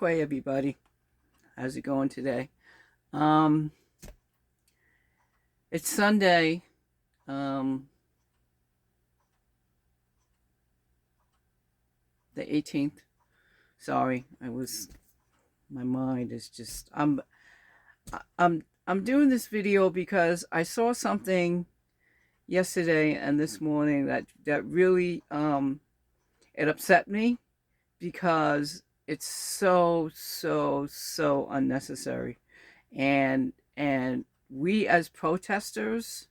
Quay, everybody. How's it going today? Um, it's Sunday, um, the 18th. Sorry, my mind is just, I'm doing this video because I saw something yesterday and this morning that really, it upset me because it's so unnecessary. And we as protesters,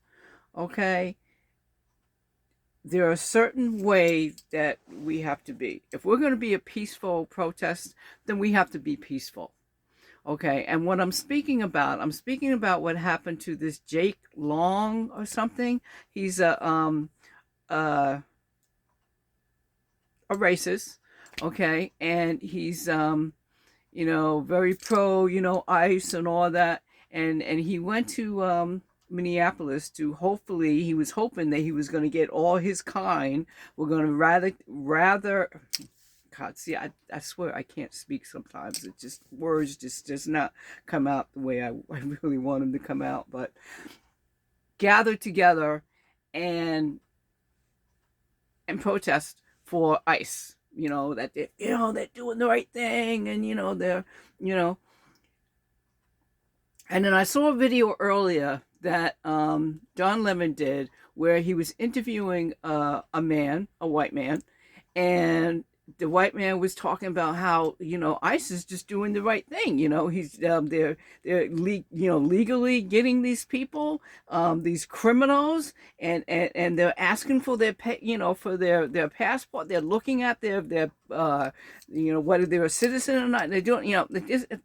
okay, there are certain ways that we have to be. If we're going to be a peaceful protest, then we have to be peaceful. Okay, and what I'm speaking about what happened to this Jake Long or something. He's uh, a racist, okay, and he's very pro, ICE and all that. And he went to Minneapolis to hopefully, he was hoping that he was going to get all his kind. We're going to rather God, see, I swear I can't speak sometimes. It just, words just does not come out the way I really want them to come out. But gather together and protest for ICE. That they're doing the right thing, and they're you know and then I saw a video earlier that Don Lemon did, where he was interviewing a white man, and the white man was talking about how ICE is just doing the right thing. He's legally getting these people, these criminals, and they're asking for their for their passport. They're looking at their whether they're a citizen or not. They don't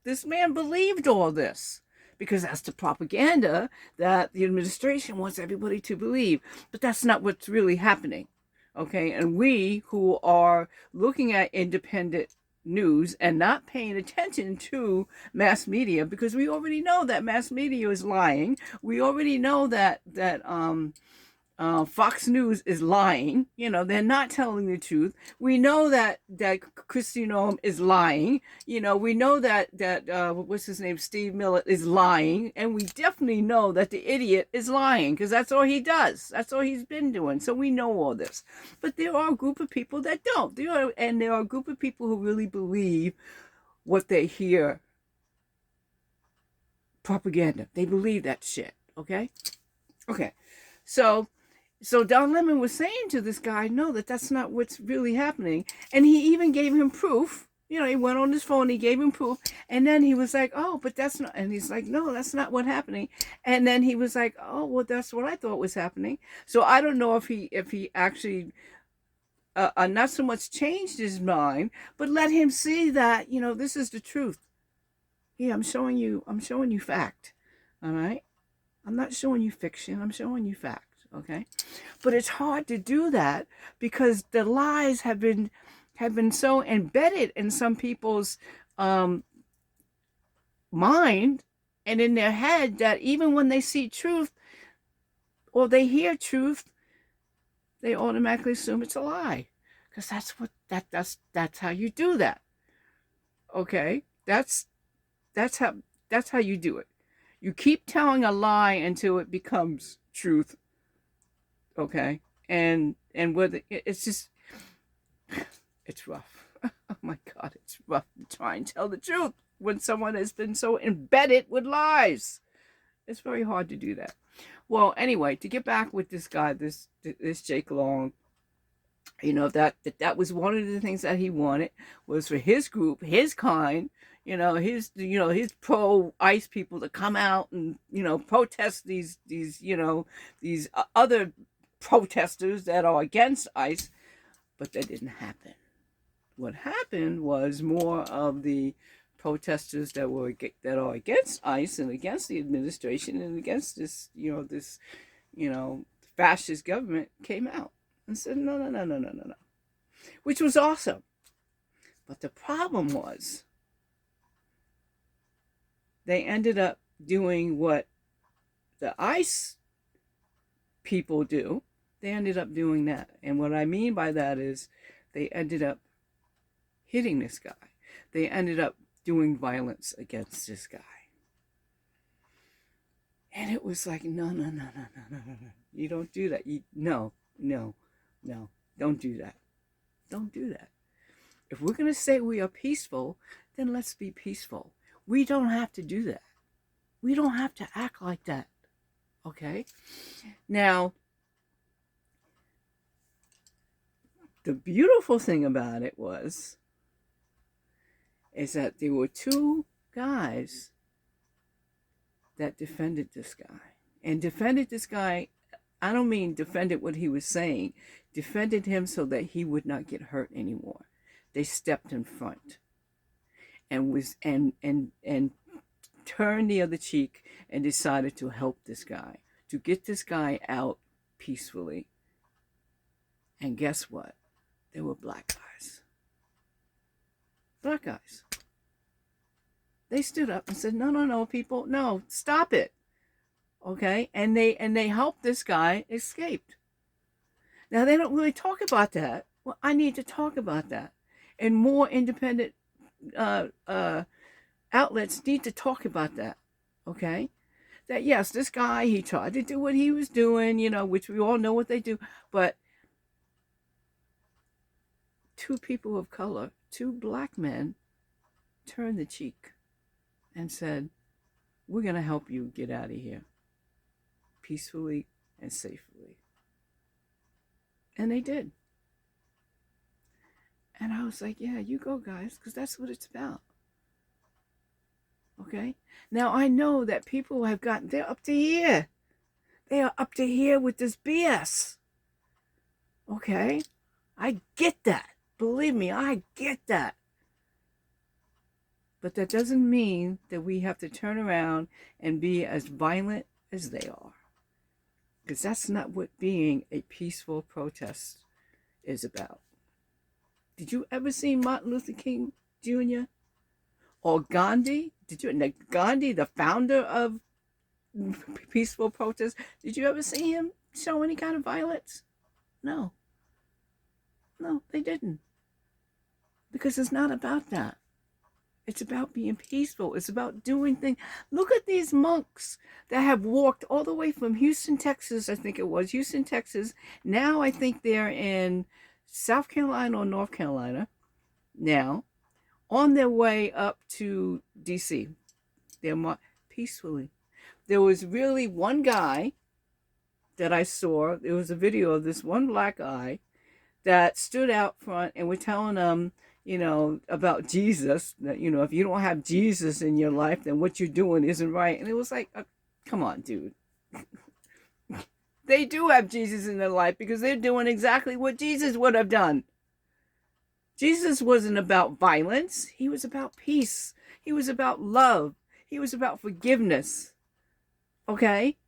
this man believed all this, because that's the propaganda that the administration wants everybody to believe. But that's not what's really happening. Okay, and we who are looking at independent news and not paying attention to mass media, because we already know that mass media is lying. We already know that Fox News is lying. They're not telling the truth. We know that Christy Noem is lying. We know that what's his name, Steve Miller, is lying, and we definitely know that the idiot is lying, because that's all he does. That's all he's been doing. So we know all this. But there are a group of people that don't. And there are a group of people who really believe what they hear. Propaganda. They believe that shit. Okay. So Don Lemon was saying to this guy, no, that's not what's really happening. And he even gave him proof. He went on his phone, he gave him proof. And then he was like, oh, but that's not. And he's like, no, that's not what's happening. And then he was like, oh, well, that's what I thought was happening. So I don't know if he actually not so much changed his mind, but let him see that, this is the truth. Yeah, I'm showing you fact. All right. I'm not showing you fiction. I'm showing you fact. Okay, but it's hard to do that because the lies have been so embedded in some people's mind and in their head, that even when they see truth or they hear truth, they automatically assume it's a lie, because that's how you do that. Okay, that's how you do it. You keep telling a lie until it becomes truth. Okay, and whether it's just, it's rough. Oh my God, it's rough to try and tell the truth when someone has been so embedded with lies. It's very hard to do that. Well, anyway, to get back with this guy, this Jake Long, that was one of the things that he wanted, was for his group, his kind, his pro ICE people to come out and protest these other protesters that are against ICE. But that didn't happen. What happened was more of the protesters that are against ICE and against the administration and against this fascist government came out and said no, which was awesome. But the problem was, they ended up doing what the ICE people do. They ended up doing that. And what I mean by that is, they ended up hitting this guy. They ended up doing violence against this guy. And it was like, no, no, no, no, no, no, no, no. You don't do that. No, no, no. Don't do that. Don't do that. If we're going to say we are peaceful, then let's be peaceful. We don't have to do that. We don't have to act like that. Okay? Now, the beautiful thing about it is that there were two guys that defended this guy. And defended this guy, I don't mean defended what he was saying, defended him so that he would not get hurt anymore. They stepped in front and turned the other cheek and decided to help this guy, to get this guy out peacefully. And guess what? They were black guys. Black guys. They stood up and said, no, no, no, people, no, stop it. Okay? And they helped this guy escape. Now, they don't really talk about that. Well, I need to talk about that. And more independent outlets need to talk about that. Okay? That, yes, this guy, he tried to do what he was doing, which we all know what they do. But two people of color, two black men, turned the cheek and said, we're going to help you get out of here peacefully and safely. And they did. And I was like, yeah, you go, guys, because that's what it's about. Okay? Now, I know that people have gotten, they're up to here. They are up to here with this BS. Okay? I get that. Believe me, I get that. But that doesn't mean that we have to turn around and be as violent as they are. Because that's not what being a peaceful protest is about. Did you ever see Martin Luther King Jr. or Gandhi? Gandhi, the founder of peaceful protest, did you ever see him show any kind of violence? No. No, they didn't. Because it's not about that. It's about being peaceful. It's about doing things. Look at these monks that have walked all the way from Houston, Texas, I think it was, Houston, Texas. Now I think they're in South Carolina or North Carolina now, on their way up to D.C. They're peacefully. There was really one guy that I saw. There was a video of this one black guy that stood out front and were telling them, about Jesus, that, if you don't have Jesus in your life, then what you're doing isn't right. And it was like, come on, dude. They do have Jesus in their life because they're doing exactly what Jesus would have done. Jesus wasn't about violence. He was about peace. He was about love. He was about forgiveness. Okay?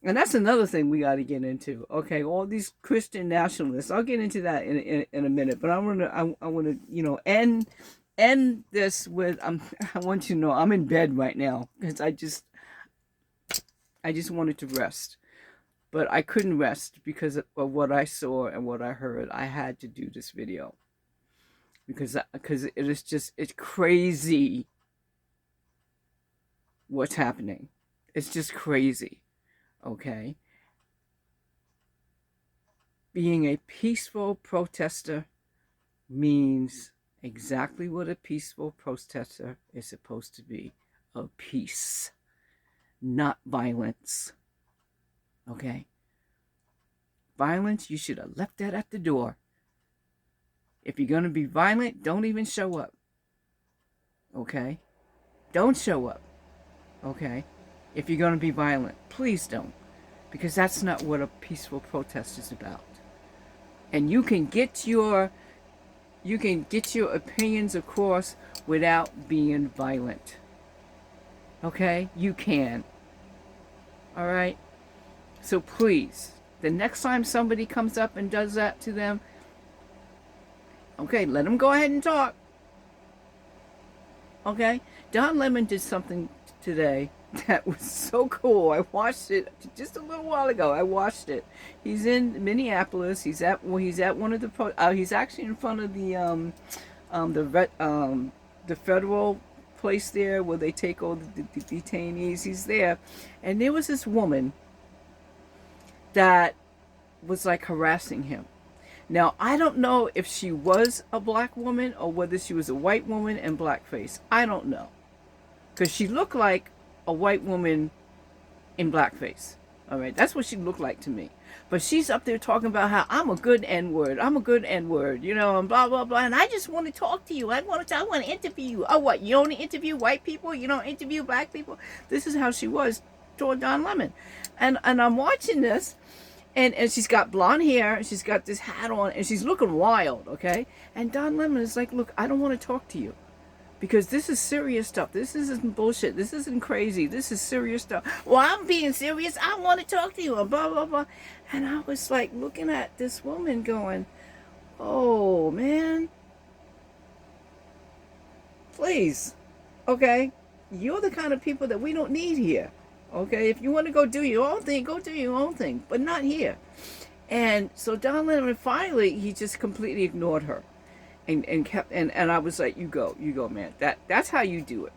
And that's another thing we got to get into. Okay, all these Christian nationalists. I'll get into that in a minute. But I want to end this with I want you to know I'm in bed right now because I just wanted to rest, but I couldn't rest because of what I saw and what I heard. I had to do this video because it's crazy what's happening. It's just crazy. Okay? Being a peaceful protester means exactly what a peaceful protester is supposed to be. Of peace, not violence. Okay? Violence, you should have left that at the door. If you're going to be violent, don't even show up. Okay? Don't show up. Okay? If you're going to be violent, please don't. Because that's not what a peaceful protest is about. And you can get your opinions across without being violent. Okay? You can. All right? So please, the next time somebody comes up and does that to them, okay, let them go ahead and talk. Okay? Don Lemon did something today that was so cool. I watched it just a little while ago. I watched it. He's in Minneapolis. He's at one of the he's actually in front of the federal place there where they take all the detainees. He's there, and there was this woman that was like harassing him. Now, I don't know if she was a black woman or whether she was a white woman in blackface. I don't know. Because she looked like a white woman in blackface. All right, that's what she looked like to me. But she's up there talking about how I'm a good N-word. I'm a good N-word, you know, and blah, blah, blah. And I just want to talk to you. I want to interview you. Oh, what? You don't interview white people? You don't interview black people? This is how she was toward Don Lemon. And I'm watching this. And she's got blonde hair, and she's got this hat on, and she's looking wild, okay? And Don Lemon is like, look, I don't want to talk to you. Because this is serious stuff. This isn't bullshit. This isn't crazy. This is serious stuff. Well, I'm being serious. I want to talk to you, and blah, blah, blah. And I was like looking at this woman going, oh, man. Please, okay? You're the kind of people that we don't need here. Okay, if you want to go do your own thing, go do your own thing, but not here. And so Don Lemon, finally, he just completely ignored her, and kept, and I was like, you go, man. That's how you do it.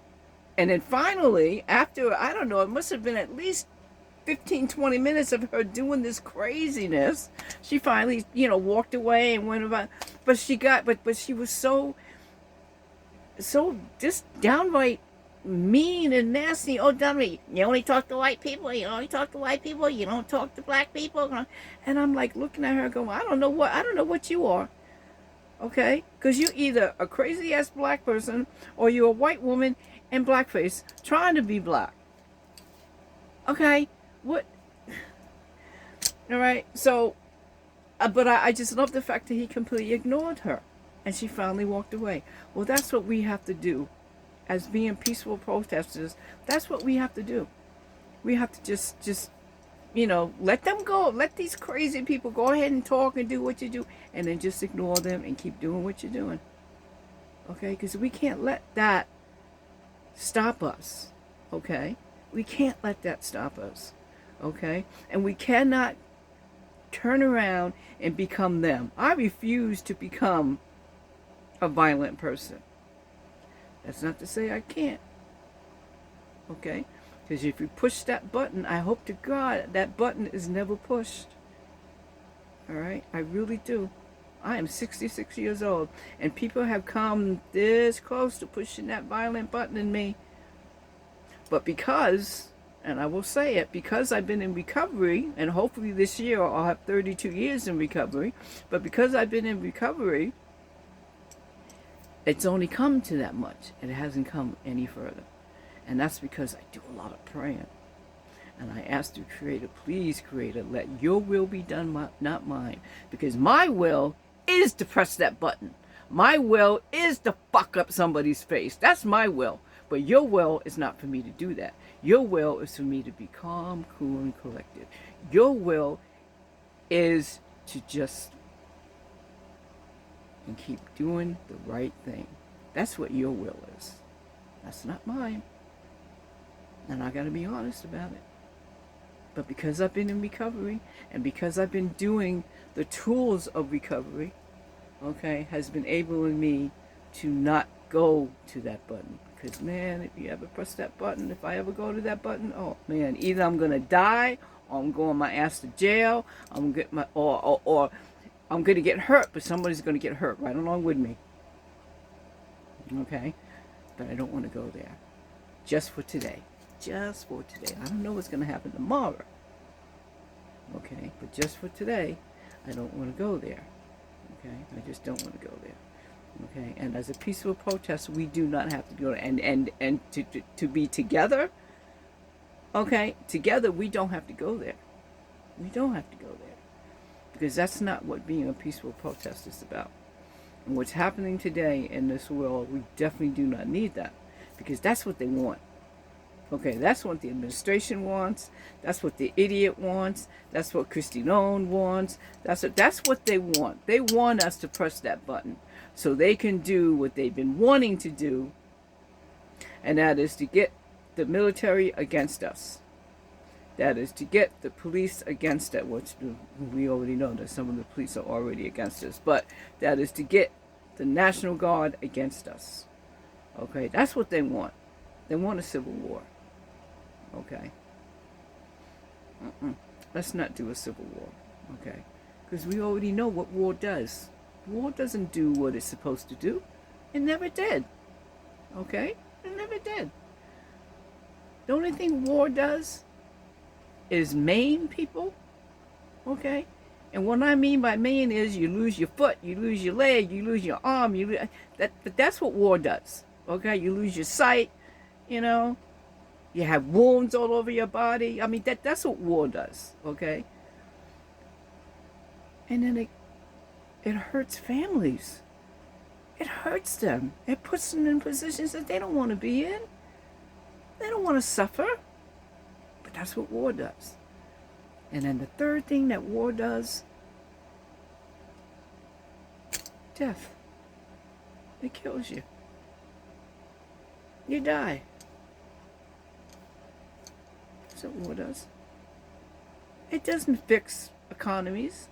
And then finally, after, I don't know, it must have been at least 15, 20 minutes of her doing this craziness, she finally, you know, walked away and went about. But she was so just downright mean and nasty. Oh, dummy, you only talk to white people. You only talk to white people. You don't talk to black people. And I'm like looking at her going, I don't know what you are. Okay? Because you're either a crazy ass black person or you're a white woman in blackface trying to be black. Okay? What? All right? So, but I just love the fact that he completely ignored her. And she finally walked away. Well, that's what we have to do. As being peaceful protesters, that's what we have to do. We have to just, you know, let them go. Let these crazy people go ahead and talk and do what you do, and then just ignore them and keep doing what you're doing. Okay? Because we can't let that stop us. Okay? We can't let that stop us. Okay? And we cannot turn around and become them. I refuse to become a violent person. That's not to say I can't. Okay? Because if you push that button, I hope to God that button is never pushed. Alright? I really do. I am 66 years old. And people have come this close to pushing that violent button in me. But because, and I will say it, because I've been in recovery, and hopefully this year I'll have 32 years in recovery, but because I've been in recovery, it's only come to that much. It hasn't come any further. And that's because I do a lot of praying. And I ask the Creator, please, Creator, let your will be done, not mine. Because my will is to press that button. My will is to fuck up somebody's face. That's my will. But your will is not for me to do that. Your will is for me to be calm, cool, and collected. Your will is to just and keep doing the right thing. That's what your will is. That's not mine. And I got to be honest about it. But because I've been in recovery, and because I've been doing the tools of recovery, okay, has been enabling me to not go to that button. Because, man, if you ever press that button, if I ever go to that button, oh, man, either I'm going to die, or I'm going my ass to jail, I'm get my, or I'm going to get hurt, but somebody's going to get hurt right along with me. Okay? But I don't want to go there. Just for today. Just for today. I don't know what's going to happen tomorrow. Okay? But just for today, I don't want to go there. Okay? I just don't want to go there. Okay? And as a peaceful protest, we do not have to go there. And to be together, okay? Together, we don't have to go there. We don't have to go there. Because that's not what being a peaceful protest is about. And what's happening today in this world, we definitely do not need that. Because that's what they want. Okay, that's what the administration wants. That's what the idiot wants. That's what Kristi Noem wants. That's what they want. They want us to press that button so they can do what they've been wanting to do, and that is to get the military against us. That is to get the police against us, which we already know that some of the police are already against us, but that is to get the National Guard against us. Okay, that's what they want. They want a civil war. Okay. Let's not do a civil war. Okay. Because we already know what war does. War doesn't do what it's supposed to do. It never did. Okay? It never did. The only thing war does is maim people. Okay? And what I mean by maim is you lose your foot, you lose your leg, you lose your arm, but that's what war does. Okay? You lose your sight, you know. You have wounds all over your body. I mean, that's what war does. Okay? And then it hurts families. It hurts them. It puts them in positions that they don't want to be in. They don't want to suffer. But that's what war does. And then the third thing that war does, death. It kills you. You die. That's what war does. It doesn't fix economies.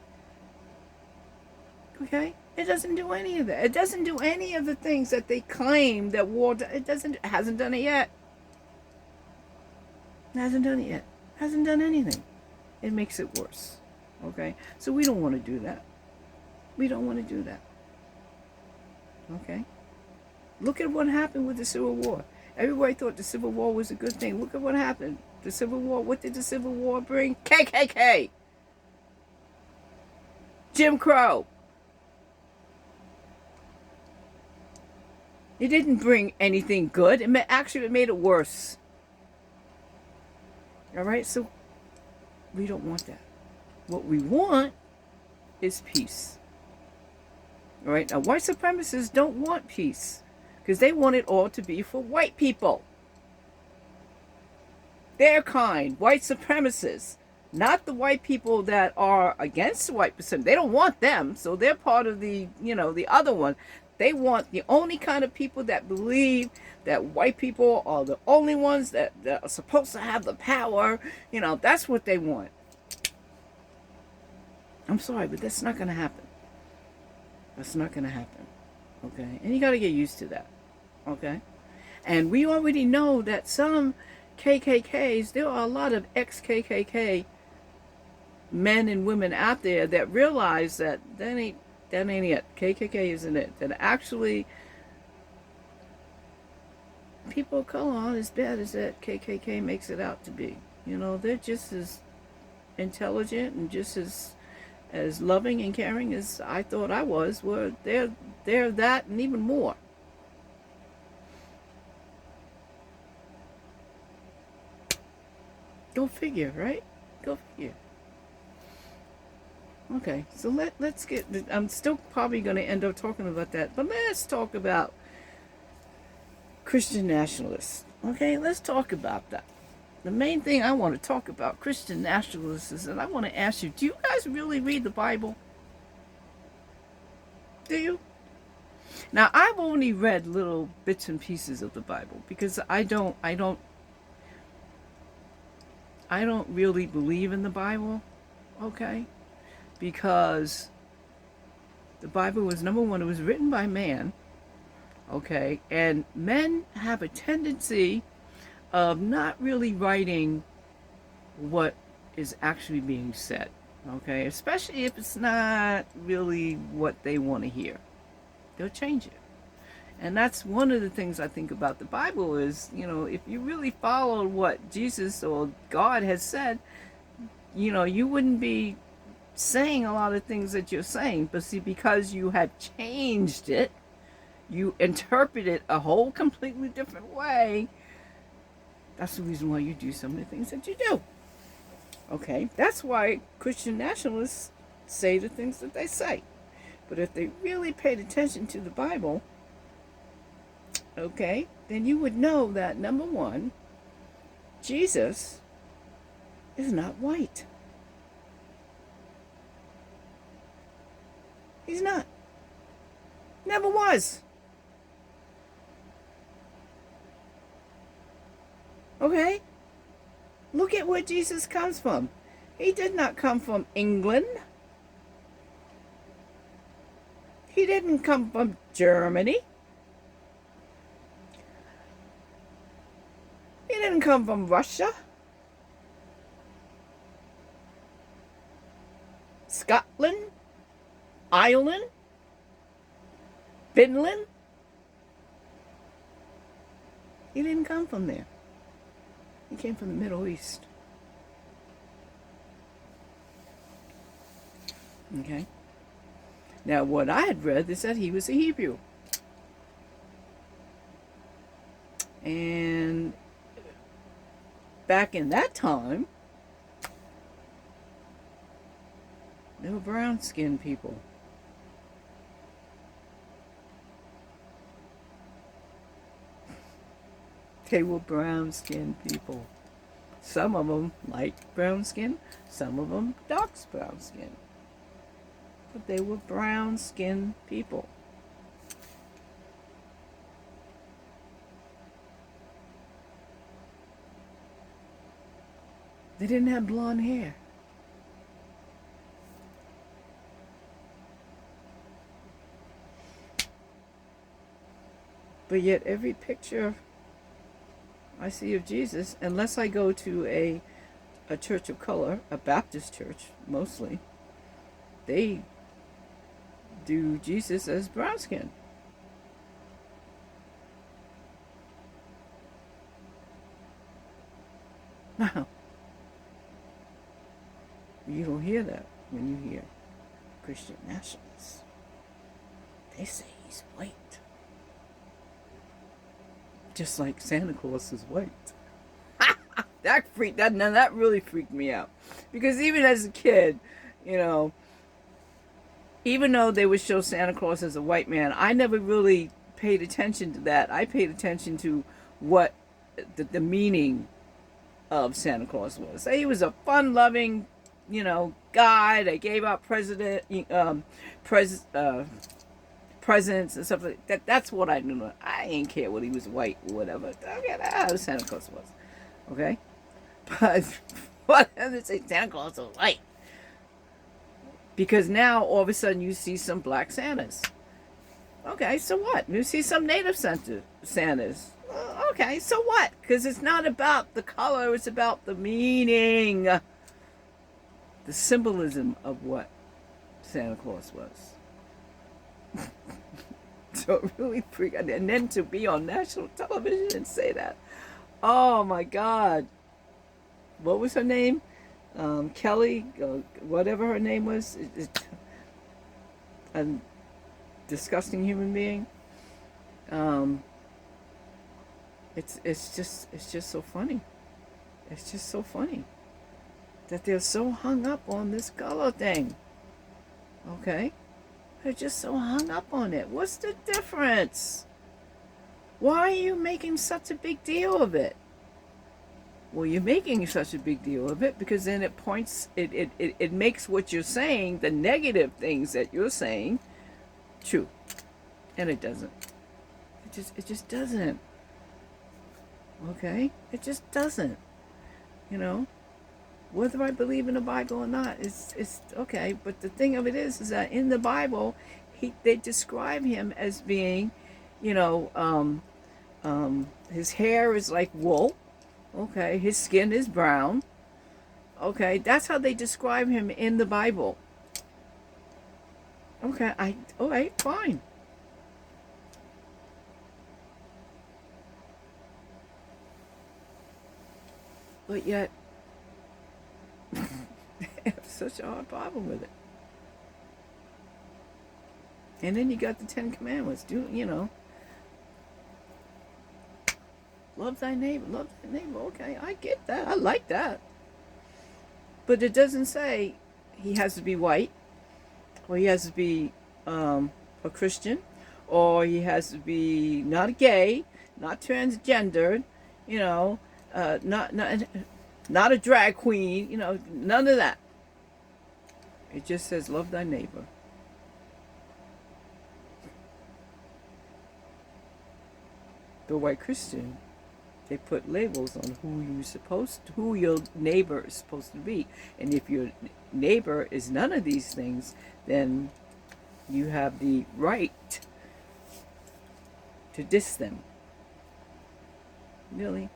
Okay? It doesn't do any of that. It doesn't do any of the things that they claim that war does. It hasn't done it yet. It hasn't done it yet. It hasn't done anything. It makes it worse. Okay? So we don't want to do that. We don't want to do that. Okay? Look at what happened with the Civil War. Everybody thought the Civil War was a good thing. Look at what happened. The Civil War, what did the Civil War bring? KKK! Jim Crow! It didn't bring anything good. It made it worse. All right? So we don't want that. What we want is peace. All right? Now, white supremacists don't want peace because they want it all to be for white people. Their kind, white supremacists, not the white people that are against the white percent. They don't want them, so they're part of the other one. They want the only kind of people that believe that white people are the only ones that are supposed to have the power. That's what they want. I'm sorry, but that's not going to happen. That's not going to happen. Okay? And you got to get used to that. Okay? And we already know that some KKKs, there are a lot of ex-KKK men and women out there that realize that ain't it. KKK isn't it. That actually people of color aren't as bad as that KKK makes it out to be. They're just as intelligent and just as loving and caring as I thought I was. They're that and even more. Go figure, right? Go figure. Okay, so let's get, I'm still probably going to end up talking about that, but let's talk about Christian nationalists. Okay, let's talk about that. The main thing I want to talk about Christian nationalists is that I want to ask you, do you guys really read the Bible? Do you? Now, I've only read little bits and pieces of the Bible because I don't really believe in the Bible, okay? Because the Bible was, number one, it was written by man, okay? And men have a tendency of not really writing what is actually being said, okay? Especially if it's not really what they want to hear. They'll change it. And that's one of the things I think about the Bible is, if you really followed what Jesus or God has said, you wouldn't be saying a lot of things that you're saying. But see, because you have changed it, you interpret it a whole completely different way, that's the reason why you do some of the things that you do. Okay? That's why Christian nationalists say the things that they say. But if they really paid attention to the Bible, okay, then you would know that, number one, Jesus is not white. He's not. Never was. Okay? Look at where Jesus comes from. He did not come from England. He didn't come from Germany. come from Russia, Scotland, Ireland, Finland. He didn't come from there. He came from the Middle East. Okay. Now, what I had read is that he was a Hebrew. And back in that time, they were brown-skinned people. They were brown-skinned people. Some of them light brown skin, some of them dark brown skin. But they were brown-skinned people. They didn't have blonde hair. But yet every picture I see of Jesus, unless I go to a church of color, a Baptist church mostly, they do Jesus as brown skin. Now, you don't hear that when you hear Christian nationalists. They say he's white. Just like Santa Claus is white. That really freaked me out. Because even as a kid, you know, even though they would show Santa Claus as a white man, I never really paid attention to that. I paid attention to what the meaning of Santa Claus was. He was a fun-loving, you know, guy that gave out presents and stuff like that. That's what I knew. I didn't care what he was white or whatever. Okay, that's how Santa Claus was. Okay? But what does it say Santa Claus was white? Because now all of a sudden you see some black Santas. Okay, so what? You see some native Santas. Okay, so what? Because it's not about the color, it's about the meaning, the symbolism of what Santa Claus was. So it really freaked out. And then to be on national television and say that. Oh my God. What was her name? Kelly, whatever her name was. A disgusting human being. It's just so funny. It's just so funny that they're so hung up on this color thing. Okay? They're just so hung up on it. What's the difference? Why are you making such a big deal of it? Well, you're making such a big deal of it because then it makes what you're saying, the negative things that you're saying, true. And it doesn't. It just doesn't. Okay? It just doesn't. You know? Whether I believe in the Bible or not, it's okay. But the thing of it is that in the Bible, they describe him as being, you know, his hair is like wool. Okay, his skin is brown. Okay, that's how they describe him in the Bible. Okay, alright, fine. But yet, I have such a hard problem with it. And then you got the 10 Commandments. You know, love thy neighbor, love thy neighbor. Okay, I get that. I like that. But it doesn't say he has to be white, or he has to be a Christian, or he has to be not gay, not transgendered, you know, not a drag queen, you know, none of that. It just says love thy neighbor. The white Christian, they put labels on who your neighbor is supposed to be. And if your neighbor is none of these things, then you have the right to diss them. Really?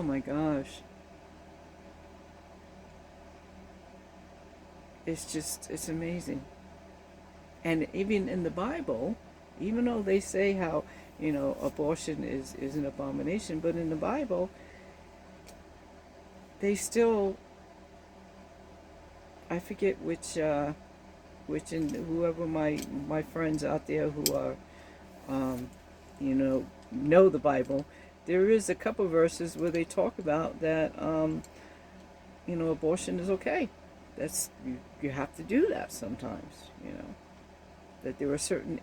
my gosh. It's amazing. And even in the Bible, even though they say how, abortion is an abomination, but in the Bible, they still, I forget which, and whoever my friends out there who are, um, know the Bible, there is a couple verses where they talk about that, abortion is okay. That's you have to do that sometimes. That there are certain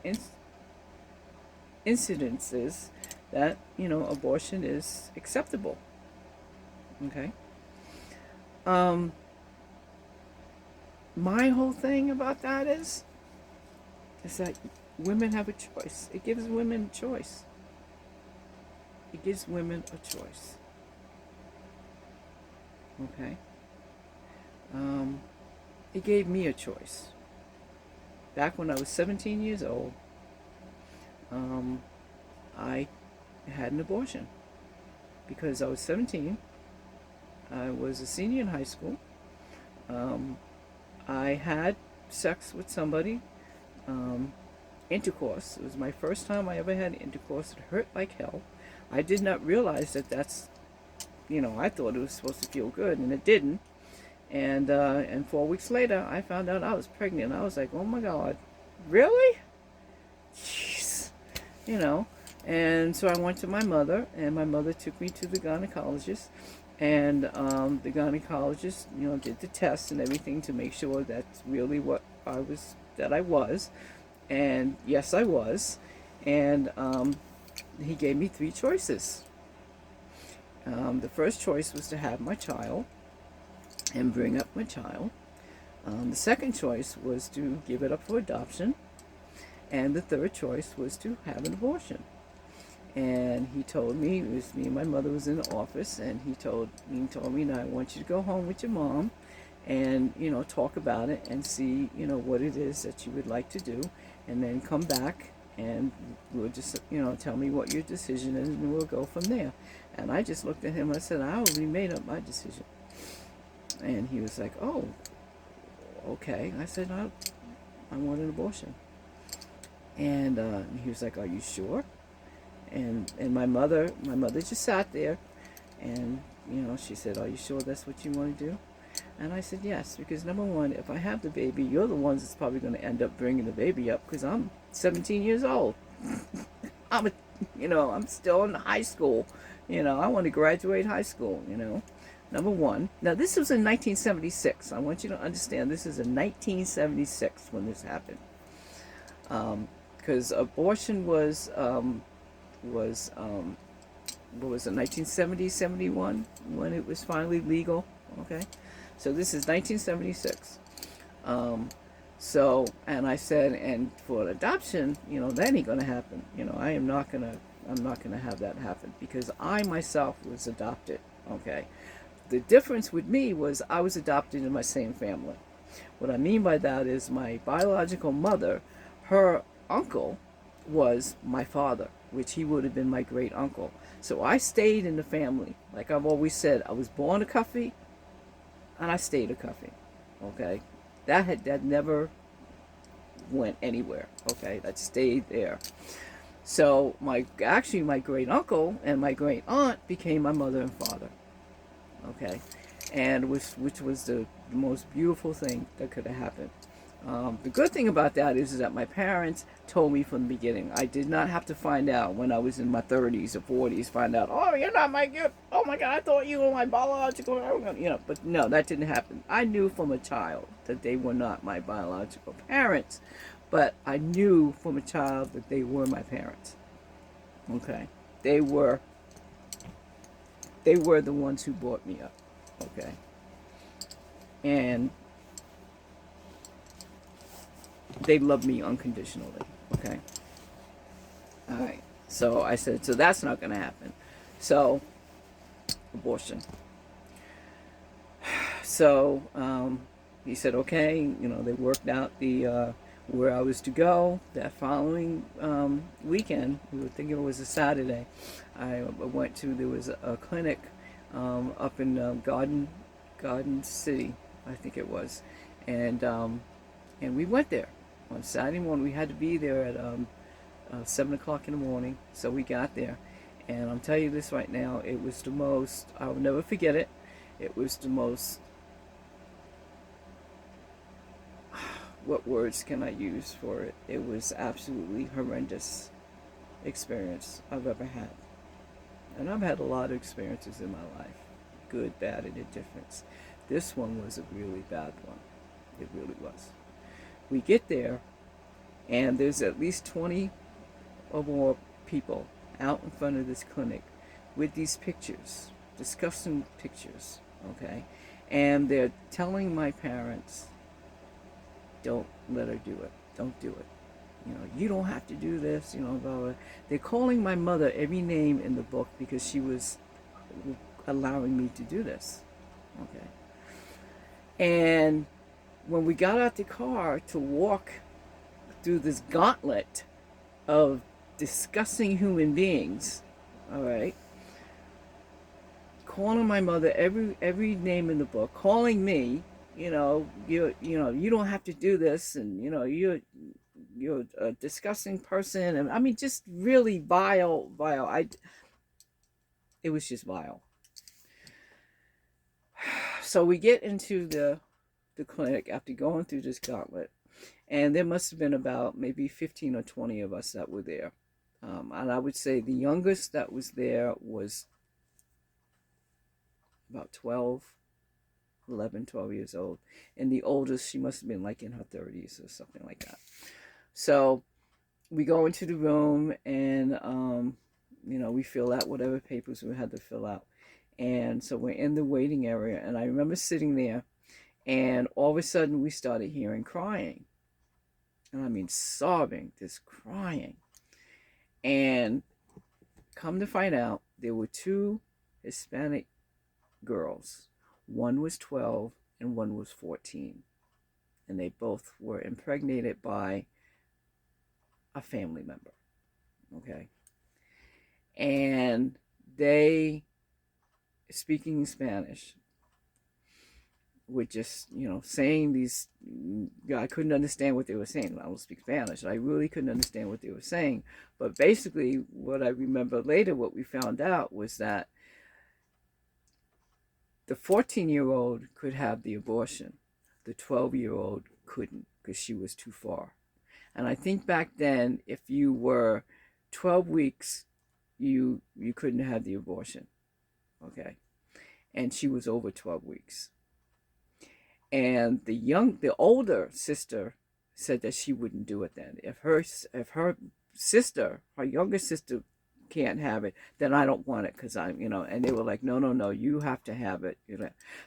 incidences that abortion is acceptable. Okay. Um, my whole thing about that is that women have a choice. It gives women a choice. It gives women a choice. Okay. It gave me a choice. Back when I was 17 years old, I had an abortion because I was 17. I was a senior in high school. I had sex with somebody, intercourse. It was my first time I ever had intercourse. It hurt like hell. I did not realize that that's, I thought it was supposed to feel good, and it didn't. And 4 weeks later, I found out I was pregnant. I was like, oh my God, really? Jeez. And so I went to my mother, and my mother took me to the gynecologist. And the gynecologist, did the tests and everything to make sure that's really what I was. And yes, I was. And he gave me 3 choices. The first choice was to have my child and bring up my child. The second choice was to give it up for adoption. And the third choice was to have an abortion. And he told me, it was me and my mother was in the office, and he told me, now I want you to go home with your mom and, talk about it and see, what it is that you would like to do, and then come back and we'll just, tell me what your decision is, and we'll go from there. And I just looked at him, I said, I already made up my decision. And he was like, oh, okay. I said, I want an abortion. And he was like, are you sure? And my mother just sat there, and she said, are you sure that's what you want to do? And I said, yes, because number one, if I have the baby, you're the ones that's probably going to end up bringing the baby up, because I'm 17 years old. I'm still in high school. I want to graduate high school. Number one. Now this was in 1976. I want you to understand this is in 1976 when this happened, because abortion was what was it, 1970, 71, when it was finally legal. Okay, so this is 1976. And I said, and for adoption, that ain't gonna happen. I'm not gonna have that happen, because I myself was adopted. Okay, the difference with me was I was adopted in my same family. What I mean by that is my biological mother, her uncle was my father, which he would have been my great uncle. So I stayed in the family. Like I've always said, I was born a Cuffee, and I stayed a Cuffee. Okay, that never went anywhere. Okay, that stayed there. So my great uncle and my great aunt became my mother and father. Okay, and which was the most beautiful thing that could have happened. The good thing about that is that my parents told me from the beginning. I did not have to find out when I was in my 30s or 40s, find out, oh, you're not my gift. Oh my God, I thought you were my biological, but no, that didn't happen. I knew from a child that they were not my biological parents, but I knew from a child that they were my parents. Okay, they were the ones who brought me up. Okay, and they love me unconditionally. Okay. All right. So I said, so that's not going to happen. So, abortion. So he said, okay. They worked out the where I was to go that following weekend. We were thinking it was a Saturday. I went to, there was a clinic up in Garden City, I think it was, and and we went there on Saturday morning. We had to be there at 7 o'clock in the morning, so we got there, and I'm telling you this right now, it was the most. I'll never forget it. It was the most. What words can I use for it? It was absolutely horrendous experience I've ever had. And I've had a lot of experiences in my life, good, bad, and indifference. This one was a really bad one. It really was. We get there, and there's at least 20 or more people out in front of this clinic with these pictures, disgusting pictures, okay? And they're telling my parents, don't let her do it. Don't do it. You don't have to do this, blah, blah. They're calling my mother every name in the book because she was allowing me to do this. Okay. And when we got out the car to walk through this gauntlet of disgusting human beings, all right, calling my mother every name in the book, calling me, you don't have to do this, and you're a disgusting person, and I mean, just really vile. It was just vile. So we get into the clinic after going through this gauntlet, and there must have been about maybe 15 or 20 of us that were there, and I would say the youngest that was there was about 12 years old, and the oldest, she must have been like in her 30s or something like that. So we go into the room, and we fill out whatever papers we had to fill out, and so we're in the waiting area, and I remember sitting there, and all of a sudden we started hearing crying, and I mean sobbing, just crying, and come to find out there were two Hispanic girls. One was 12 and one was 14, and they both were impregnated by a family member. Okay. And they, speaking Spanish, were just, saying these, I couldn't understand what they were saying. I don't speak Spanish. I really couldn't understand what they were saying. But basically, what I remember later, what we found out was that the 14-year-old could have the abortion. The 12-year-old couldn't because she was too far. And I think back then, if you were 12 weeks, you couldn't have the abortion. Okay. And she was over 12 weeks. And the older sister said that she wouldn't do it then. If her sister, her younger sister, can't have it, then I don't want it, because and they were like, no, you have to have it.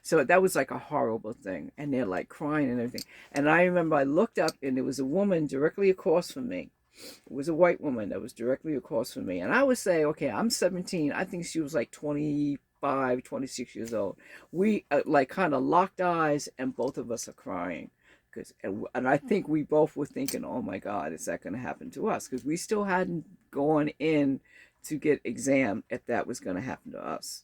So that was like a horrible thing, and they're like crying and everything. And I remember I looked up, and there was a woman directly across from me. It was a white woman that was directly across from me, and I would say, okay, I'm 17, I think she was like 25, 26 years old. We like kind of locked eyes, and both of us are crying. And I think we both were thinking, oh my God, is that going to happen to us? Because we still hadn't gone in to get examined if that was going to happen to us.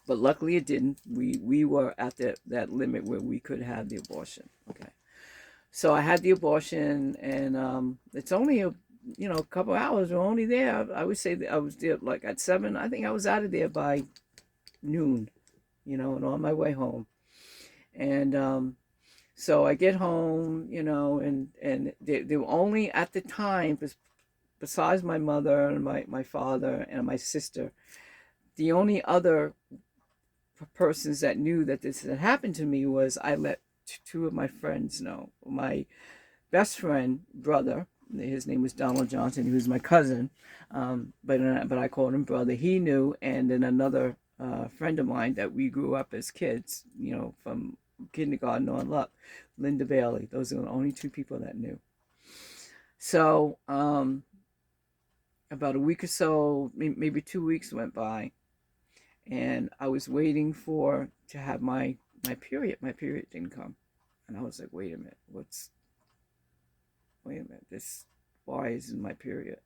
But luckily it didn't. We were at that limit where we could have the abortion. Okay. So I had the abortion, and it's only a couple hours. We're only there. I would say that I was there like at 7. I think I was out of there by noon, and on my way home. And so I get home, and they were only at the time, besides my mother and my father and my sister, the only other persons that knew that this had happened to me was I let two of my friends know. My best friend brother, his name was Donald Johnson. He was my cousin, but I called him brother. He knew, and then another friend of mine that we grew up as kids, from kindergarten on up, Linda Bailey. Those are the only two people that knew. So about a week or so, maybe 2 weeks went by, and I was waiting to have my period. My period didn't come, and I was like, wait a minute, why isn't my period?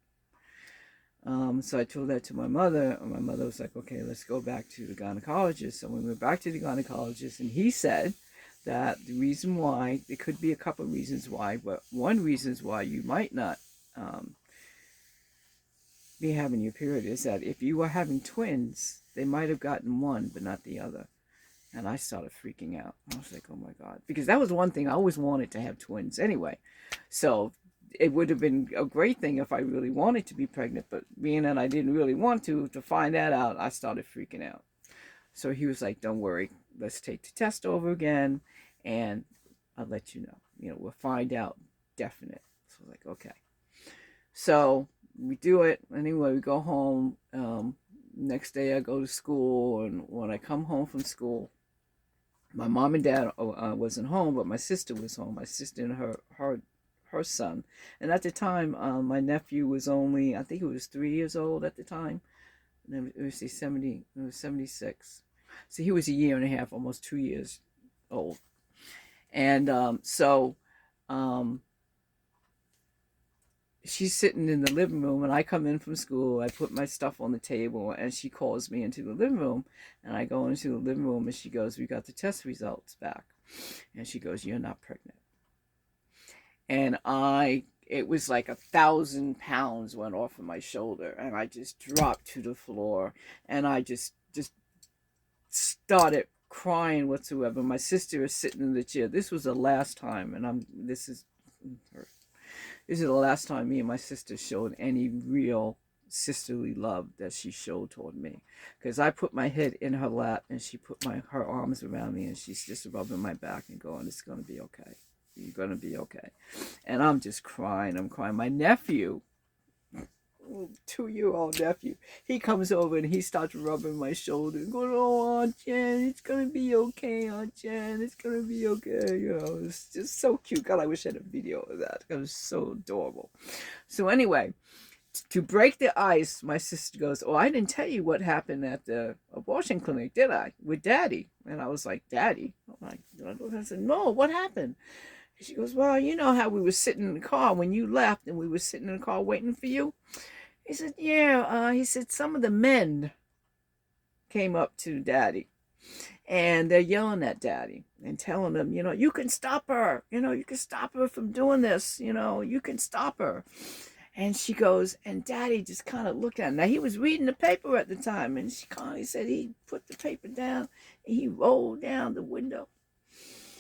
So I told that to my mother, and my mother was like, okay, let's go back to the gynecologist. So we went back to the gynecologist, and he said that the reason why, there could be a couple of reasons why, but one reason is why you might not be having your period is that if you were having twins, they might have gotten one, but not the other. And I started freaking out. I was like, oh my God. Because that was one thing. I always wanted to have twins anyway. So it would have been a great thing if I really wanted to be pregnant. But being that I didn't really want to find that out, I started freaking out. So he was like, don't worry. Let's take the test over again. And I'll let you know. We'll find out definite. So I was like, okay. So we do it. Anyway, we go home. Next day I go to school. And when I come home from school, my mom and dad wasn't home, but my sister was home. My sister and her son. And at the time, my nephew was only, I think he was 3 years old at the time. And it was 76. So he was a year and a half, almost 2 years old. And she's sitting in the living room, and I come in from school. I put my stuff on the table, and she calls me into the living room, and I go into the living room, and she goes, we got the test results back. And she goes, you're not pregnant. And it was like 1,000 pounds went off of my shoulder, and I just dropped to the floor, and I just started crying whatsoever. My sister is sitting in the chair. This was the last time, and this is the last time me and my sister showed any real sisterly love that she showed toward me. Because I put my head in her lap, and she put her arms around me, and she's just rubbing my back and going, it's going to be okay. You're going to be okay. And I'm just crying. I'm crying. My nephew, 2-year-old nephew, he comes over and he starts rubbing my shoulder and going, oh, Aunt Jen, it's going to be okay, Aunt Jen, it's going to be okay. It's just so cute. God, I wish I had a video of that. It was so adorable. So anyway, to break the ice, my sister goes, oh, I didn't tell you what happened at the abortion clinic, did I? With Daddy. And I was like, Daddy? I said, no, what happened? She goes, well, you know how we were sitting in the car when you left, and we were sitting in the car waiting for you? He said, yeah. He said, some of the men came up to Daddy, and they're yelling at Daddy and telling him, you can stop her. You can stop her from doing this. You can stop her. And she goes, and Daddy just kind of looked at him. Now, he was reading the paper at the time, and she kind of said he put the paper down, and he rolled down the window.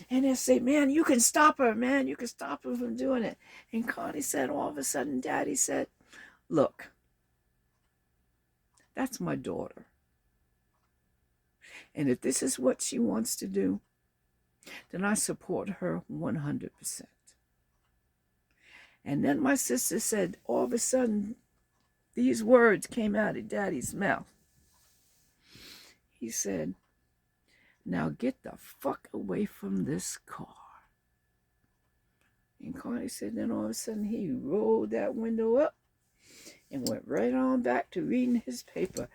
And they say, man, you can stop her, man. You can stop her from doing it. And Connie said, all of a sudden, Daddy said, look, that's my daughter. And if this is what she wants to do, then I support her 100%. And then my sister said, all of a sudden, these words came out of Daddy's mouth. He said, now get the fuck away from this car. And Connie said, then all of a sudden he rolled that window up and went right on back to reading his paper.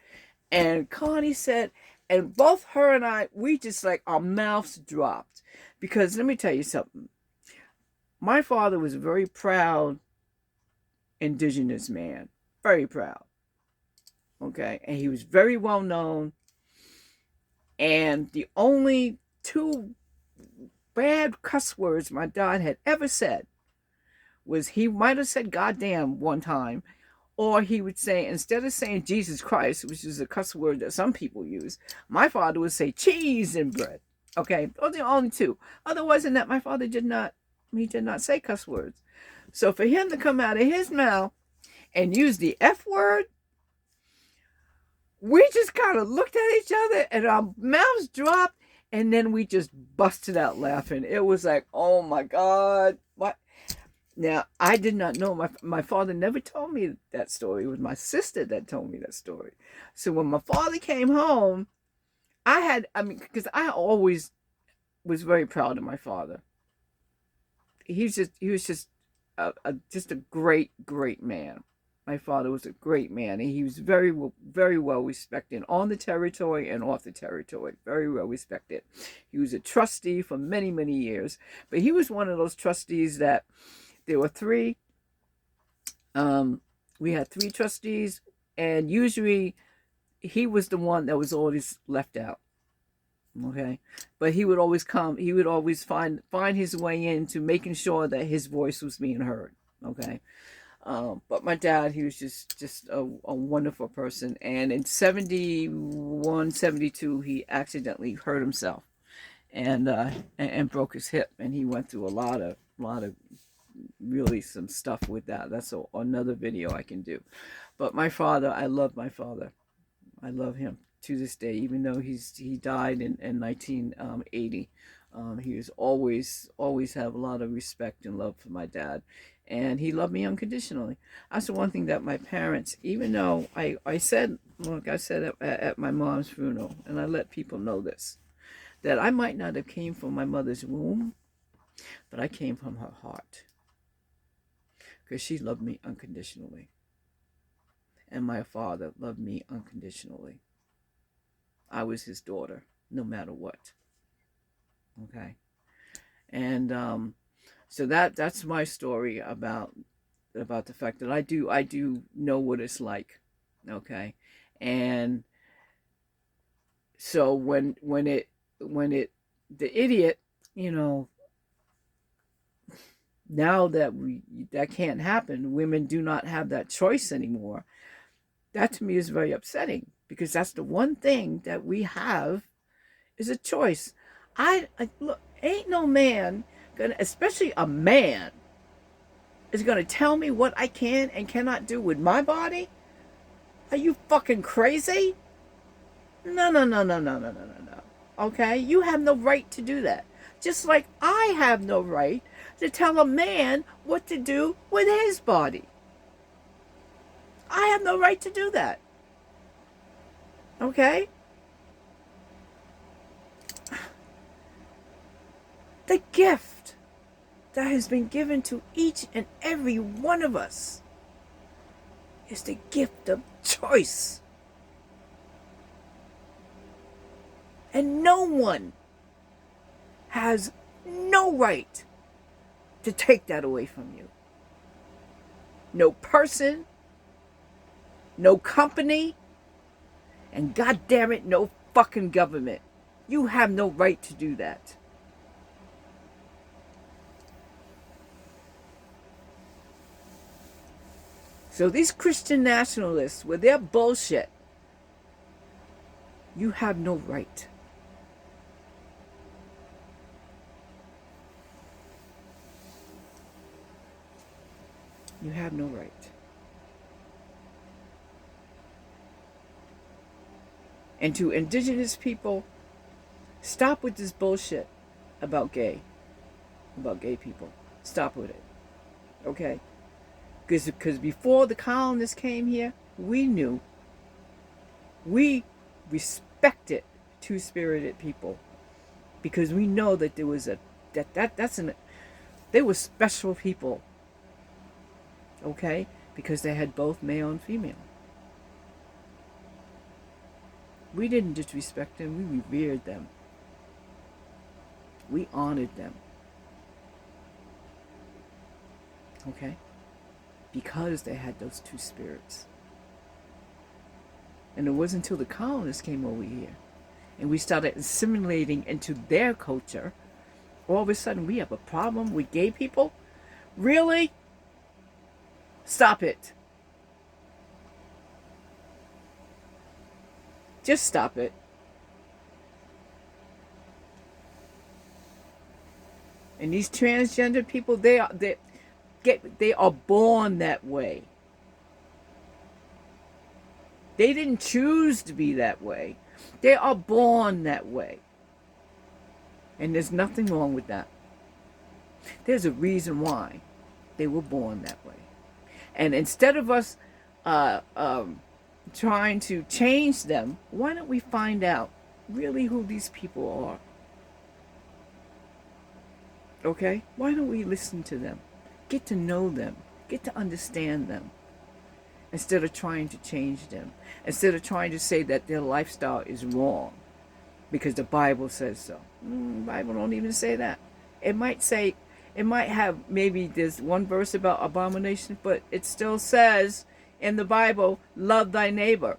And Connie said, and both her and I, we just like, our mouths dropped. Because let me tell you something. My father was a very proud indigenous man. Very proud. Okay? And he was very well known. And the only 2 bad cuss words my dad had ever said was he might have said goddamn one time, or he would say, instead of saying Jesus Christ, which is a cuss word that some people use, my father would say cheese and bread. Okay? Those are the only 2. Otherwise than that, my father did not say cuss words. So for him to come out of his mouth and use the F word, we just kind of looked at each other and our mouths dropped, and then we just busted out laughing. It was like, oh my God. What? Now, I did not know. My father never told me that story. It was my sister that told me that story. So when my father came home, because I always was very proud of my father. He was just a great, great man. My father was a great man, and he was very, very well respected on the territory and off the territory. Very well respected. He was a trustee for many, many years, but he was one of those trustees that there were 3 We had 3 trustees, and usually he was the one that was always left out. Okay, but he would always come. He would always find his way into making sure that his voice was being heard. Okay, but my dad, he was just a wonderful person. And in 71, 72, he accidentally hurt himself and broke his hip, and he went through a lot of really some stuff with that. That's another video I can do. But my father, I love my father. I love him to this day, even though he died in 1980. He was always have a lot of respect and love for my dad, and he loved me unconditionally. That's the one thing that my parents, even though I said, look, I said at my mom's funeral, and I let people know this, that I might not have came from my mother's womb, but I came from her heart, because she loved me unconditionally, and my father loved me unconditionally. I was his daughter, no matter what. Okay, and so that's my story about the fact that I do know what it's like. Okay, and so when the idiot, you know, now that that can't happen, women do not have that choice anymore. That to me is very upsetting, because that's the one thing that we have is a choice. I look, ain't no man gonna, especially a man, is gonna tell me what I can and cannot do with my body. Are you fucking crazy? No, no, no, no, no, no, no, no, no. Okay, you have no right to do that. Just like I have no right to tell a man what to do with his body. I have no right to do that. Okay? The gift that has been given to each and every one of us is the gift of choice. And no one has no right to take that away from you. No person, no company, and goddamn it, no fucking government. You have no right to do that. So these Christian nationalists, with their bullshit, you have no right. You have no right. And to indigenous people, stop with this bullshit about gay people. Stop with it. Okay? Because before the colonists came here, we knew, we respected two-spirited people, because we know that there was they were special people. Okay? Because they had both male and female. We didn't disrespect them, we revered them. We honored them. Okay? Because they had those two spirits. And it wasn't until the colonists came over here and we started assimilating into their culture, all of a sudden we have a problem with gay people? Really? Stop it. Just stop it. And these transgender people, they are born that way. They didn't choose to be that way. They are born that way. And there's nothing wrong with that. There's a reason why they were born that way. And instead of us trying to change them, why don't we find out really who these people are? Okay? Why don't we listen to them? Get to know them. Get to understand them. Instead of trying to change them. Instead of trying to say that their lifestyle is wrong because the Bible says so. The Bible don't even say that. It might have, maybe there's one verse about abomination, but it still says in the Bible, love thy neighbor.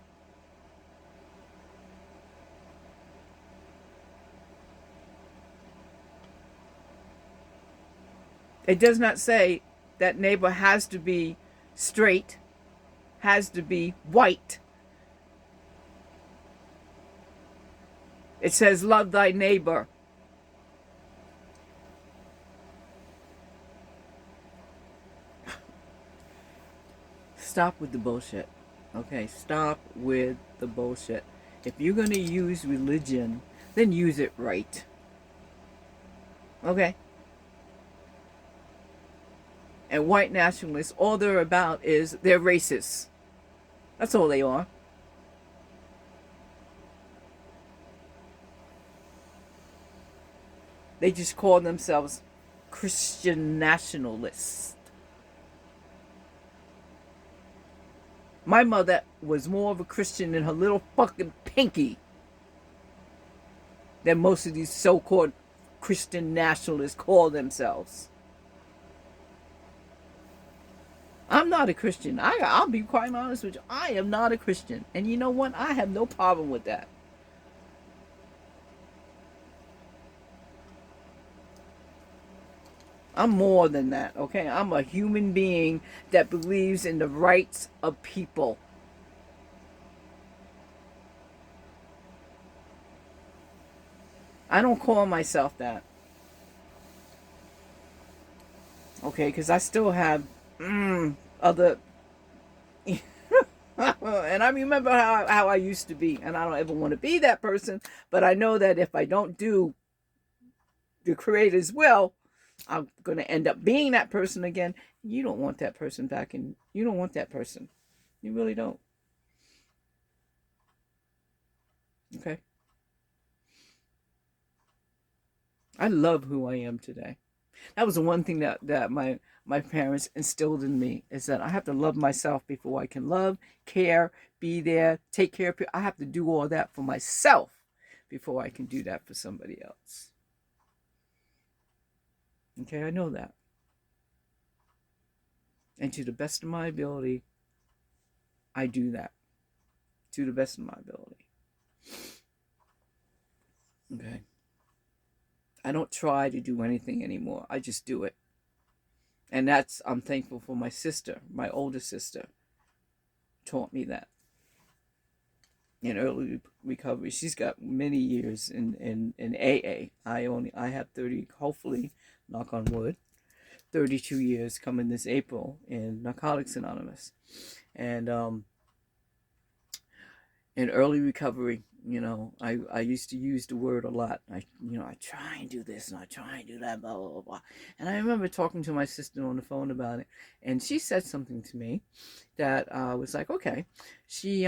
It does not say that neighbor has to be straight, has to be white. It says love thy neighbor. Stop with the bullshit. Okay, stop with the bullshit. If you're going to use religion, then use it right. Okay? And white nationalists, all they're about is they're racist. That's all they are. They just call themselves Christian nationalists. My mother was more of a Christian in her little fucking pinky than most of these so-called Christian nationalists call themselves. I'm not a Christian. I'll be quite honest with you. I am not a Christian. And you know what? I have no problem with that. I'm more than that, okay? I'm a human being that believes in the rights of people. I don't call myself that. Okay, because I still have other... and I remember how I used to be. And I don't ever want to be that person. But I know that if I don't do the Creator's will, I'm going to end up being that person again. You don't want that person back in. You don't want that person. You really don't. Okay? I love who I am today. That was the one thing that my parents instilled in me, is that I have to love myself before I can love, care, be there, take care of people. I have to do all that for myself before I can do that for somebody else. Okay, I know that. And to the best of my ability, I do that. To the best of my ability. Okay. I don't try to do anything anymore. I just do it. And I'm thankful for my sister, my older sister, taught me that. In early recovery. She's got many years in AA. I have 30, hopefully, knock on wood, 32 years coming this April in Narcotics Anonymous. And in early recovery, I used to use the word a lot. I try and do this and I try and do that, blah, blah, blah, blah. And I remember talking to my sister on the phone about it. And she said something to me that was like, okay. She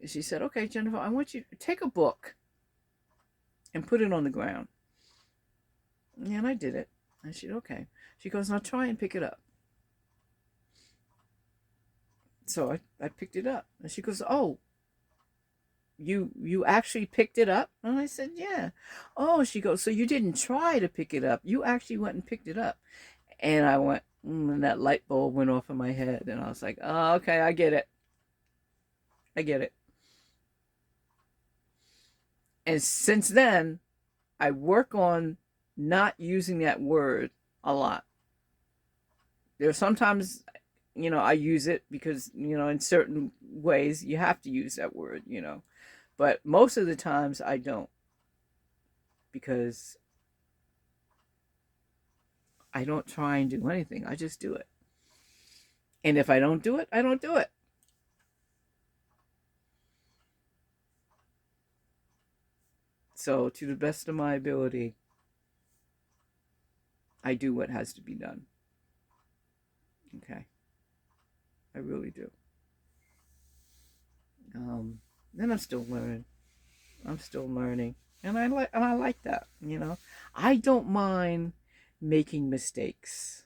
said, okay, Jennifer, I want you to take a book and put it on the ground. And I did it. And she said, okay. She goes, now try and pick it up. So I picked it up. And she goes, oh, you actually picked it up? And I said, yeah. Oh, she goes, so you didn't try to pick it up. You actually went and picked it up. And I went, and that light bulb went off in my head. And I was like, oh, okay, I get it. I get it. And since then, I work on not using that word a lot. There are sometimes, I use it because, in certain ways you have to use that word, But most of the times I don't. Because I don't try and do anything. I just do it. And if I don't do it, I don't do it. So, to the best of my ability, I do what has to be done. Okay. I really do. Then I'm still learning. And I like that, I don't mind making mistakes.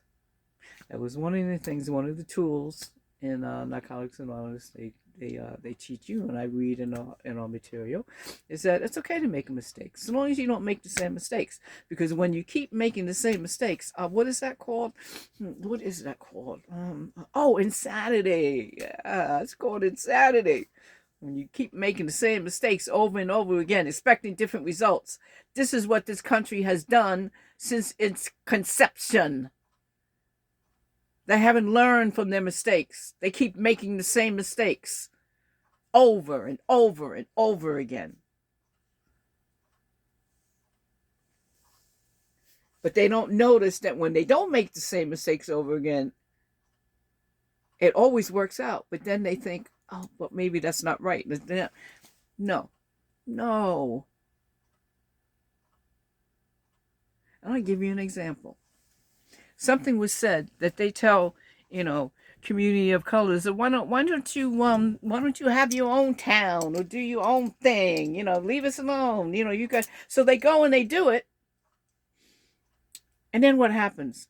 That was one of the things, one of the tools in Narcotics Anonymous. they teach you, and I read in our material, is that it's okay to make mistakes as long as you don't make the same mistakes. Because when you keep making the same mistakes, what is that called? What is that called? Insanity. Yeah, it's called insanity. When you keep making the same mistakes over and over again, expecting different results. This is what this country has done since its conception. They haven't learned from their mistakes. They keep making the same mistakes over and over and over again. But they don't notice that when they don't make the same mistakes over again, it always works out. But then they think, oh, but maybe that's not right. No. I'll give you an example. Something was said that they tell, community of colors, that why don't you have your own town or do your own thing, leave us alone, you guys. So they go and they do it. And then what happens?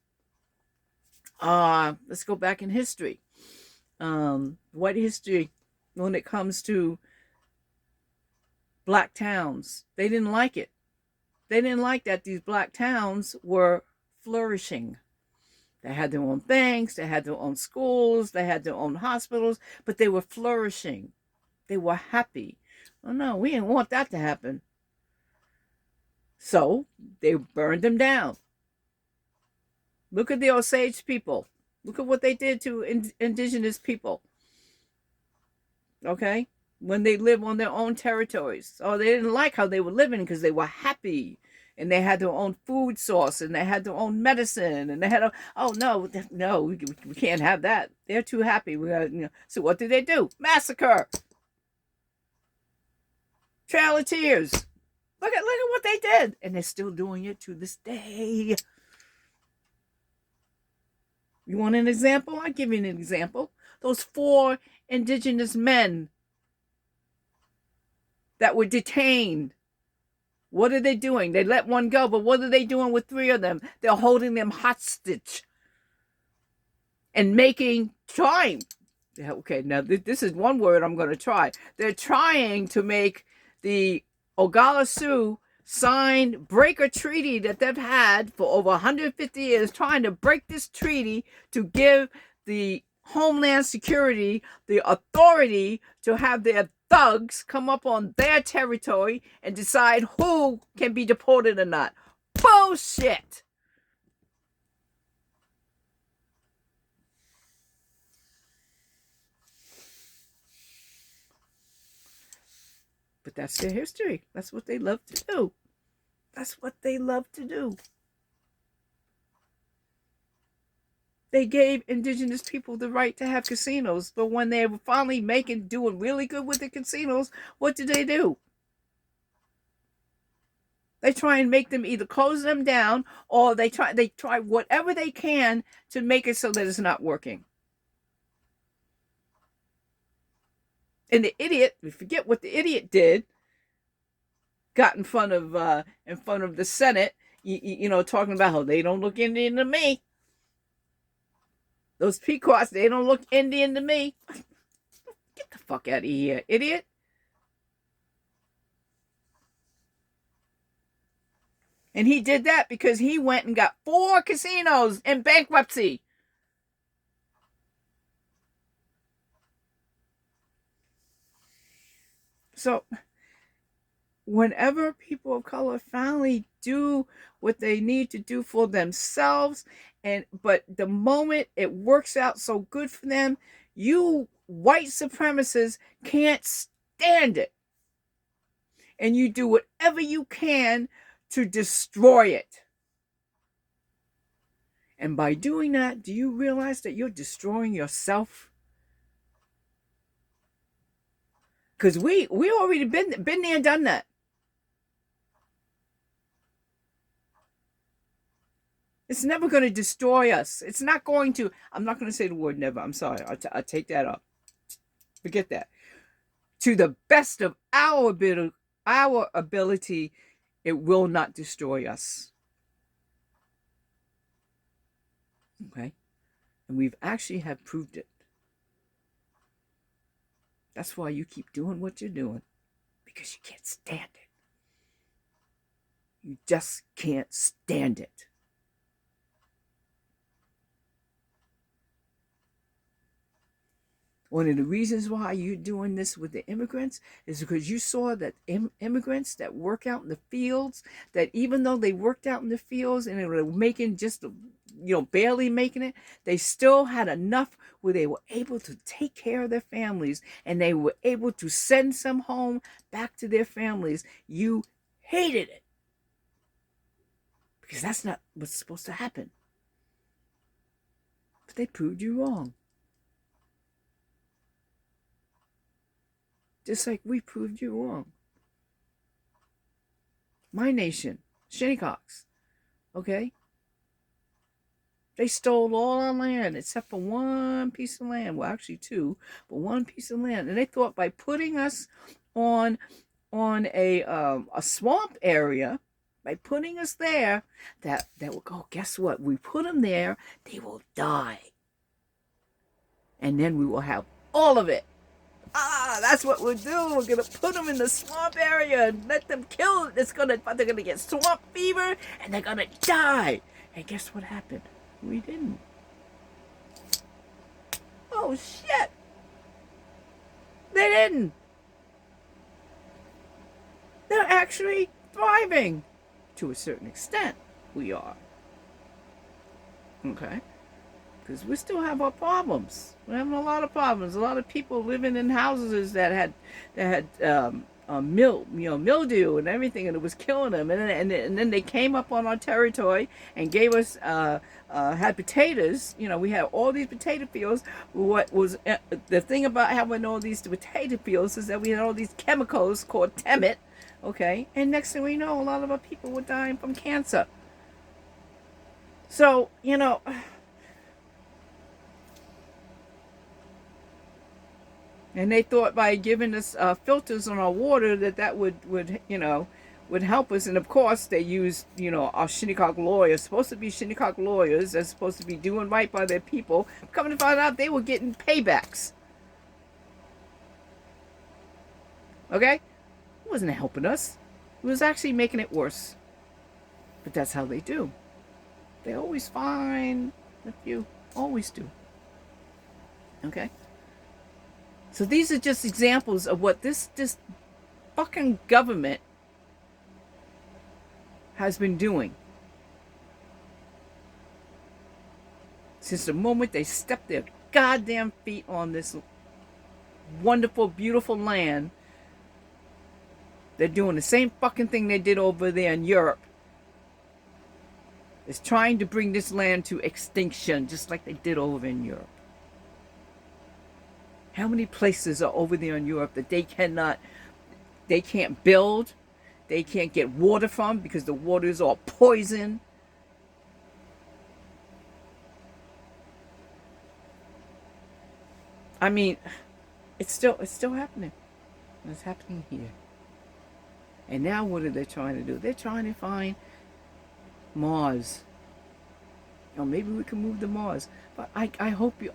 Let's go back in history. What history when it comes to black towns? They didn't like it. They didn't like that these black towns were flourishing. They had their own banks, they had their own schools, they had their own hospitals, but they were flourishing. They were happy. Oh no, we didn't want that to happen. So they burned them down. Look at the Osage people. Look at what they did to indigenous people. Okay? When they live on their own territories. Oh, they didn't like how they were living because they were happy. And they had their own food source, and they had their own medicine, and they had we can't have that. They're too happy. So what did they do? Massacre. Trail of Tears. Look at what they did, and they're still doing it to this day. You want an example? I'll give you an example. Those 4 indigenous men that were detained. What are they doing? They let one go, but what are they doing with 3 of them? They're holding them hostage and trying. Okay, now this is one word I'm going to try. They're trying to make the Oglala Sioux break a treaty that they've had for over 150 years, trying to break this treaty to give the Homeland Security the authority to have their thugs come up on their territory and decide who can be deported or not. Bullshit. But that's their history. That's what they love to do. That's what they love to do. They gave indigenous people the right to have casinos, but when they were finally doing really good with the casinos, what did they do? They try and make them either close them down, or they try whatever they can to make it so that it's not working. And the idiot, we forget what the idiot did, got in front of the Senate, talking about how they don't look Indian to me. Those Pequots, they don't look Indian to me. Get the fuck out of here, idiot. And he did that because he went and got 4 casinos in bankruptcy. So whenever people of color finally do what they need to do for themselves, but the moment it works out so good for them, you white supremacists can't stand it. And you do whatever you can to destroy it. And by doing that, do you realize that you're destroying yourself? Because we already been there and done that. It's never going to destroy us. It's not going to. I'm not going to say the word never. I'm sorry. I'll take that up. Forget that. To the best of our ability, it will not destroy us. Okay? And we've actually have proved it. That's why you keep doing what you're doing, because you can't stand it. You just can't stand it. One of the reasons why you're doing this with the immigrants is because you saw that immigrants that work out in the fields, that even though they worked out in the fields and they were making just, barely making it, they still had enough where they were able to take care of their families and they were able to send some home back to their families. You hated it because that's not what's supposed to happen. But they proved you wrong. Just like we proved you wrong. My nation, Shinnecox, okay? They stole all our land except for one piece of land. Well, actually two, but one piece of land. And they thought by putting us on a swamp area, by putting us there, that will go. Guess what? We put them there, they will die, and then we will have all of it. That's what we'll do. We're gonna put them in the swamp area and let them kill. They're gonna get swamp fever and they're gonna die. And guess what happened? We didn't. Oh shit! They didn't. They're actually thriving to a certain extent. We are. Okay. Because we still have our problems. We're having a lot of problems. A lot of people living in houses that had mildew and everything, and it was killing them. And then they came up on our territory and gave us had potatoes. We had all these potato fields. What was the thing about having all these potato fields is that we had all these chemicals called Temet. Okay, and next thing we know, a lot of our people were dying from cancer. So and they thought by giving us filters on our water that would help us. And of course they used our Shinnecock lawyers, supposed to be Shinnecock lawyers, that's supposed to be doing right by their people. Coming to find out, they were getting paybacks. Okay, it wasn't helping us. It was actually making it worse. But that's how they do. They always find a few. Always do. Okay. So these are just examples of what this fucking government has been doing. Since the moment they stepped their goddamn feet on this wonderful, beautiful land, they're doing the same fucking thing they did over there in Europe. It's trying to bring this land to extinction, just like they did over in Europe. How many places are over there in Europe that they can't build, they can't get water from because the water is all poison? I mean, it's still happening. It's happening here. And now what are they trying to do? They're trying to find Mars. Maybe we can move to Mars. But I hope you,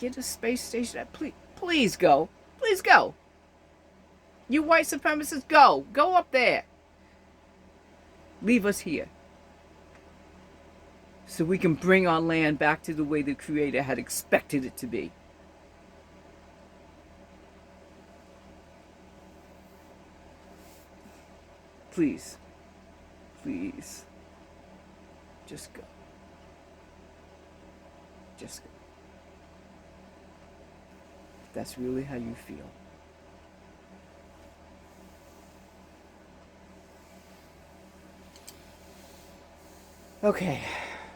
get a space station. Please go. Please go. You white supremacists, go up there. Leave us here. So we can bring our land back to the way the Creator had expected it to be. Please. Please. Just go. Just go. If that's really how you feel. Okay.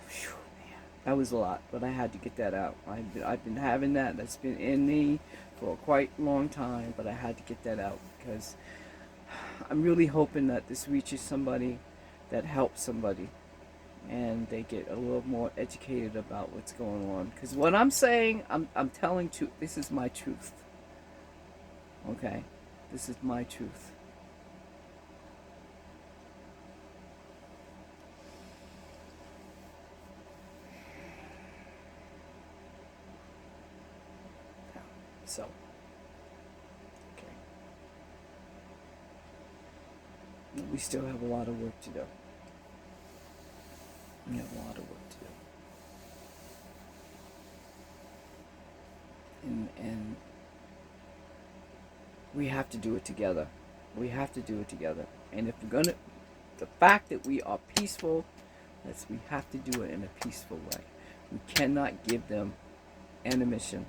Whew, man. That was a lot, but I had to get that out. I've been having that. That's been in me for quite a long time, but I had to get that out because I'm really hoping that this reaches somebody that helps somebody and they get a little more educated about what's going on. Because what I'm saying, I'm telling you, this is my truth. Okay? This is my truth. So, we still have a lot of work to do. We have a lot of work to do. And we have to do it together. We have to do it together. And if we're gonna, the fact that we are peaceful, we have to do it in a peaceful way. We cannot give them ammunition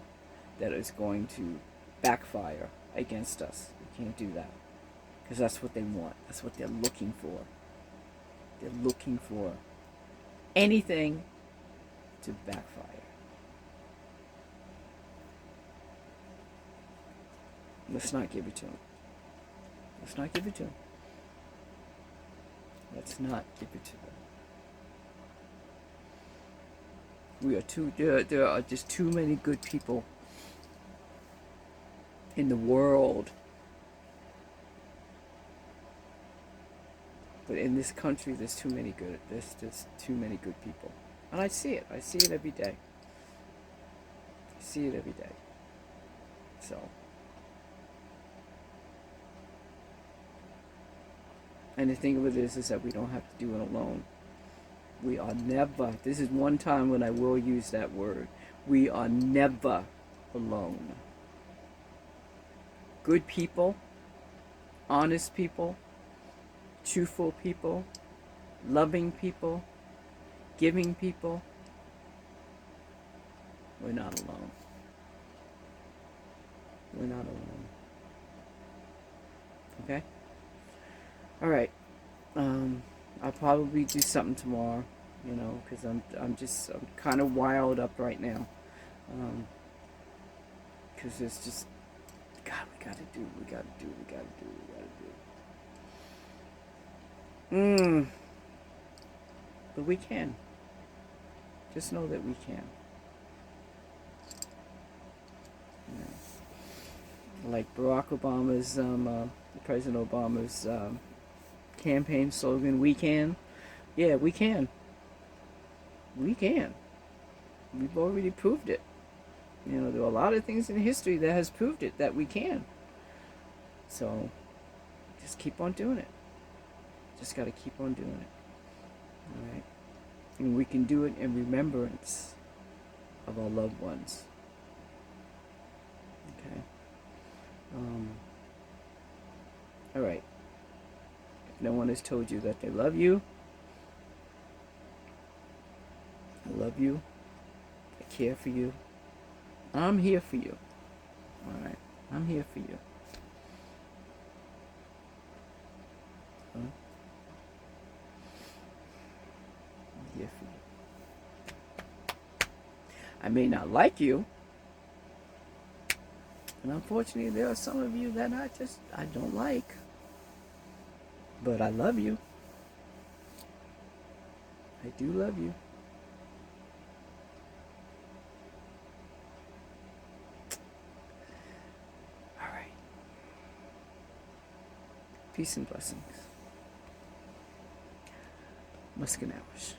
that is going to backfire against us. We can't do that, because that's what they want. That's what they're looking for. They're looking for anything to backfire. Let's not give it to them. Let's not give it to them. Let's not give it to them. There are just too many good people in the world. But in this country, there's too many good people. And I see it. I see it every day. I see it every day. So. And the thing of it is that we don't have to do it alone. We are never, this is one time when I will use that word, we are never alone. Good people, honest people, truthful people, loving people, giving people, we're not alone. We're not alone. Okay? All right. I'll probably do something tomorrow, because I'm kind of wild up right now. Because it's just, God, we gotta do. But we can. Just know that we can. Like Barack Obama's, President Obama's campaign slogan, we can. Yeah, we can. We can. We've already proved it. There are a lot of things in history that has proved it, that we can. So, just keep on doing it. Just got to keep on doing it. Alright? And we can do it in remembrance of our loved ones. Okay? Alright. If no one has told you that they love you, I love you. I care for you. I'm here for you. Alright? I'm here for you. Huh? I'm here for you. I may not like you. And unfortunately, there are some of you that I don't like. But I love you. I do love you. All right. Peace and blessings. Muskanauish.